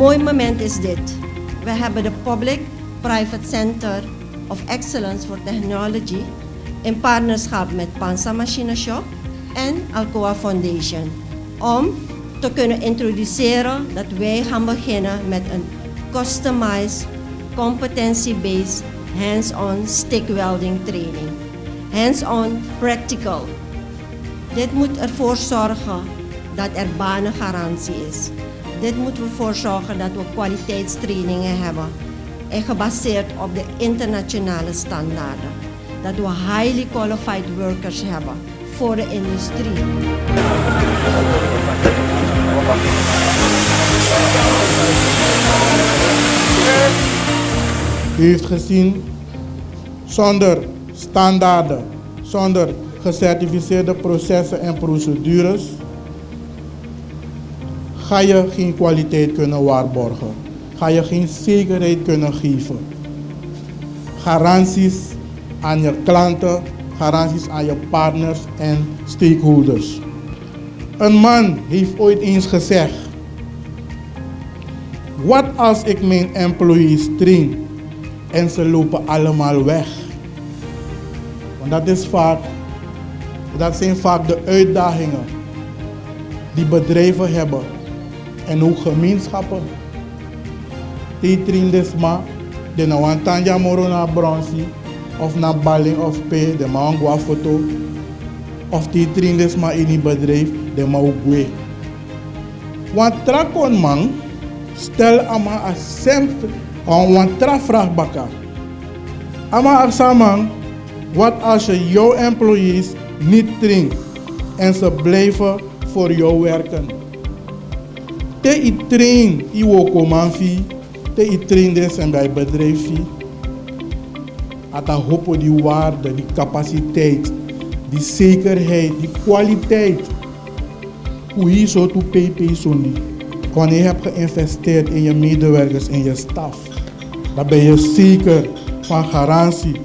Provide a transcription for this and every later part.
mooi moment is dit. We hebben de Public-Private Center of Excellence for Technology in partnerschap met Pansa Machine Shop en Alcoa Foundation om te kunnen introduceren dat wij gaan beginnen met een customized, competency-based, hands-on stick welding training. Hands-on practical. Dit moet ervoor zorgen dat er banengarantie is. Dit moet ervoor zorgen dat we kwaliteitstrainingen hebben en gebaseerd op de internationale standaarden. Dat we highly qualified workers hebben voor de industrie. U heeft gezien, zonder standaarden, zonder gecertificeerde processen en procedures, ga je geen kwaliteit kunnen waarborgen. Ga je geen zekerheid kunnen geven. Garanties aan je klanten, garanties aan je partners en stakeholders. Een man heeft ooit eens gezegd: wat als ik mijn employees train en ze lopen allemaal weg? Want dat zijn vaak de uitdagingen die bedrijven hebben en ook gemeenschappen. Die train desma, de na wantanja moro na Brownsweg of na Balling of P, de ma een foto. Of die train desma in die bedrijf, de ma ook weer. Want trakon man, stel ama a sempre, want tra vraag baka. Ama aksaman, wat als je jouw employees niet traint en ze blijven voor jou werken? Te i train i wo komanfi, te i train des en bij bedrijfie. Ata hopo die waarde, die capaciteit, die zekerheid, die kwaliteit. Hoe hier zo to pp zo niet. Wanneer je hebt geïnvesteerd in je medewerkers en je staf, dan ben je zeker van garantie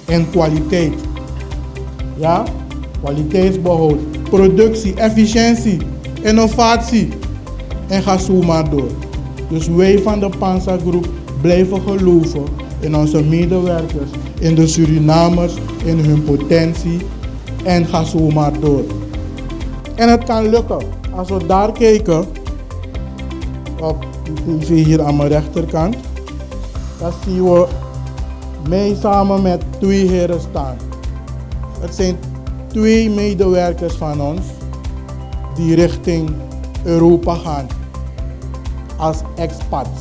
en kwaliteit. Ja, kwaliteitsbehoud, productie, efficiëntie, innovatie en ga zo maar door. Dus wij van de Pansa Groep blijven geloven in onze medewerkers, in de Surinamers, in hun potentie en ga zo maar door. En het kan lukken. Als we daar kijken, op de tv hier aan mijn rechterkant, dan zien we mij samen met 2 heren staan. Het zijn 2 medewerkers van ons die richting Europa gaan als expats.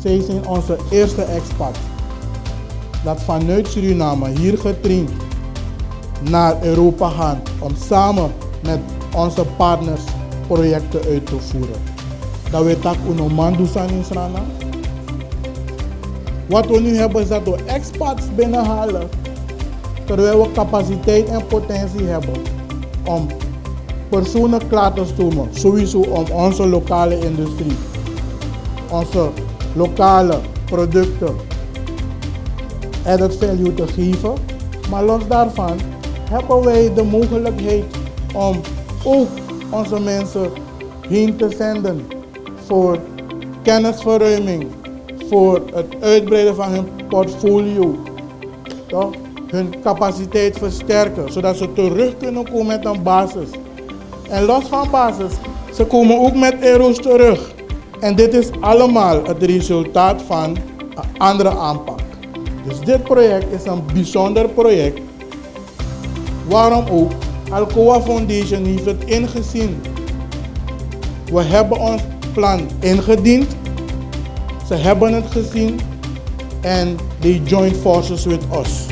Zij zijn onze eerste expats dat vanuit Suriname hier getraind naar Europa gaan om samen met onze partners projecten uit te voeren. Dat we tak unoman doen in Suriname. Wat we nu hebben is dat we expats binnenhalen, terwijl we capaciteit en potentie hebben om personen klaar te stomen, sowieso om onze lokale industrie, onze lokale producten added value te geven. Maar los daarvan hebben wij de mogelijkheid om ook onze mensen heen te zenden voor kennisverruiming, voor het uitbreiden van hun portfolio, toch? Hun capaciteit versterken, zodat ze terug kunnen komen met een basis. En los van basis, ze komen ook met euro's terug. En dit is allemaal het resultaat van een andere aanpak. Dus dit project is een bijzonder project. Waarom ook? Alcoa Foundation heeft het ingezien. We hebben ons plan ingediend. Ze hebben het gezien. En they joined forces with us.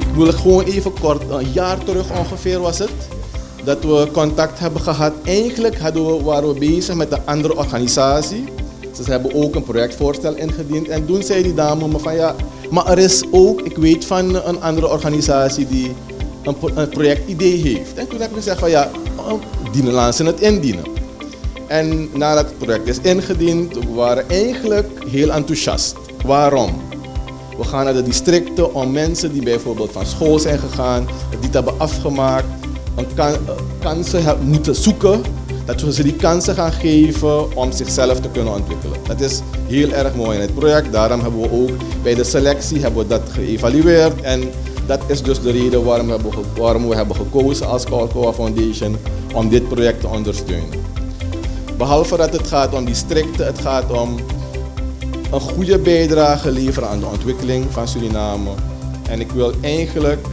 Ik wil gewoon even kort, een jaar terug ongeveer was het, dat we contact hebben gehad. Eigenlijk waren we bezig met een andere organisatie. Ze hebben ook een projectvoorstel ingediend. En toen zei die dame me van ja, maar er is ook, ik weet van een andere organisatie die een projectidee heeft. En toen heb ik gezegd van ja, laten ze het indienen. En nadat het project is ingediend, we waren eigenlijk heel enthousiast. Waarom? We gaan naar de districten om mensen die bijvoorbeeld van school zijn gegaan, het niet hebben afgemaakt, kansen moeten zoeken, dat we ze die kansen gaan geven om zichzelf te kunnen ontwikkelen. Dat is heel erg mooi in het project. Daarom hebben we ook bij de selectie dat geëvalueerd. En dat is dus de reden waarom we hebben gekozen als Alcoa Foundation om dit project te ondersteunen. Behalve dat het gaat om districten, het gaat om een goede bijdrage leveren aan de ontwikkeling van Suriname. En ik wil eigenlijk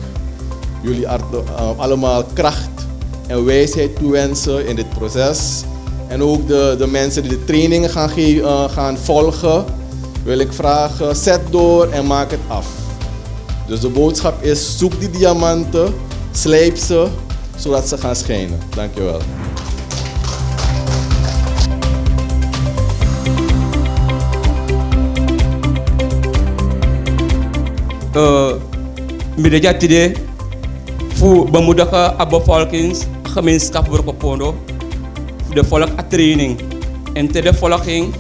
jullie allemaal kracht en wijsheid toewensen in dit proces. En ook de mensen die de trainingen gaan volgen, wil ik vragen, zet door en maak het af. Dus de boodschap is, zoek die diamanten, slijp ze, zodat ze gaan schijnen. Dankjewel. Middag today voor bemoedigen de bevolkingsgemeenschap Brokopondo de volk a training en te de volking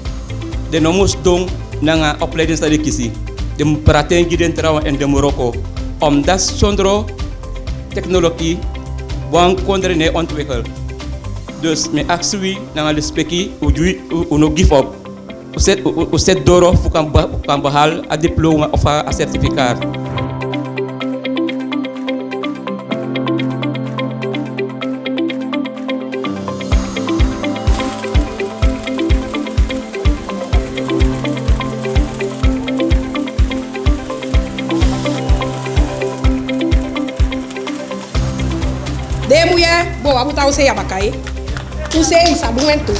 de no moest doen naar opleidingsstadie de praten giden trouwen in de Marokko omdat zonder technologie wan konden ne ontwikkelen. Dus mijn actie naar de speki u no give up. U zet door of kan behalen een diploma of een certificaat. Demuye, boa buta use yabakai. Use isa duentu.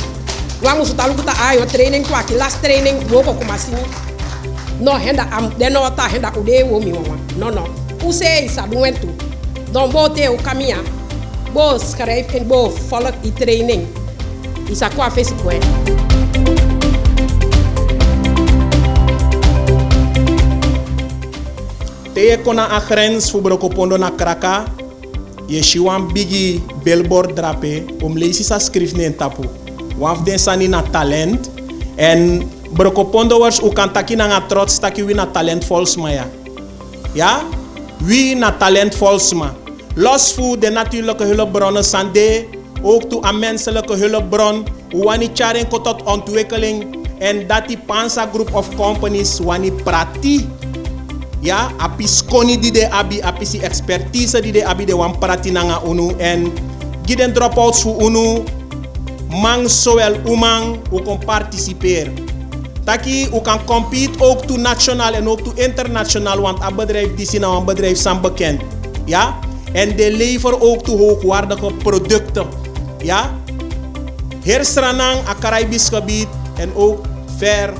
Vamos utar luta ayo training kwa ki last training boko kumasini. No henda am de no ta henda ude wo mi mama. No. Use isa duentu. Don bote o kamia. Bo schrijf en bo volk I training. Isa kwa Facebook. Te kona a grens voor Brokopondo na Kraka. Je shiwan bigi billboard drape om lezen sa schrift in tapu. Waf den sani na talent en Brokopondo was ook kan taki na trots taki wi na talent volsma ya. Ja? Wie na talent volsma. Los voor de natuurlijke hulpbronnen sande ook toe aan menselijke hulpbron. Wani charen ko tot ontwikkeling en dat die Pansa group of companies wani prati. Ja, apis koni die de abi, apis die expertise die de abi de wan prati nanga unu en giden dropouts voor unu mang zowel umang u kan participeren. Taki u kan compete ook to nationaal en ook to internationaal, want een bedrijf die zijn een bedrijf zijn bekend. Ja, en de leveren ook to hoogwaardige producten. Ja, herstranang a Caribisch gebied en ook ver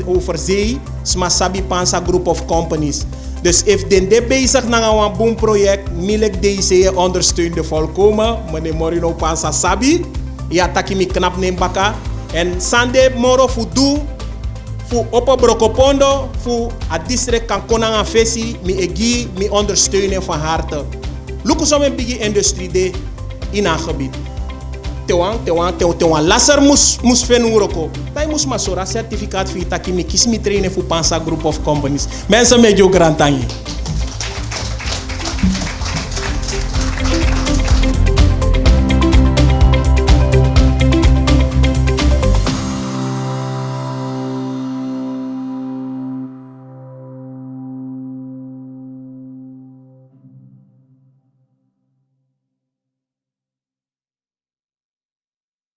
over zee, smasabi Pansa group of companies. Dus if de bezig na een boom project, milk deze ondersteunde volkomen, meneer Morino Pansa sabi, ja taki mi knap neem baka en sande moro fu do fu opa Brokopondo fu a district kan konang a visie mi egi mi ondersteunen van harte. Luku zo een bigi industrie de in een gebied. Tewan laser mus fenuroko. Tai mus masora certificaat fi taki mi kiss mi trainen fu Pansa group of companies. Mensen met jo grantangi.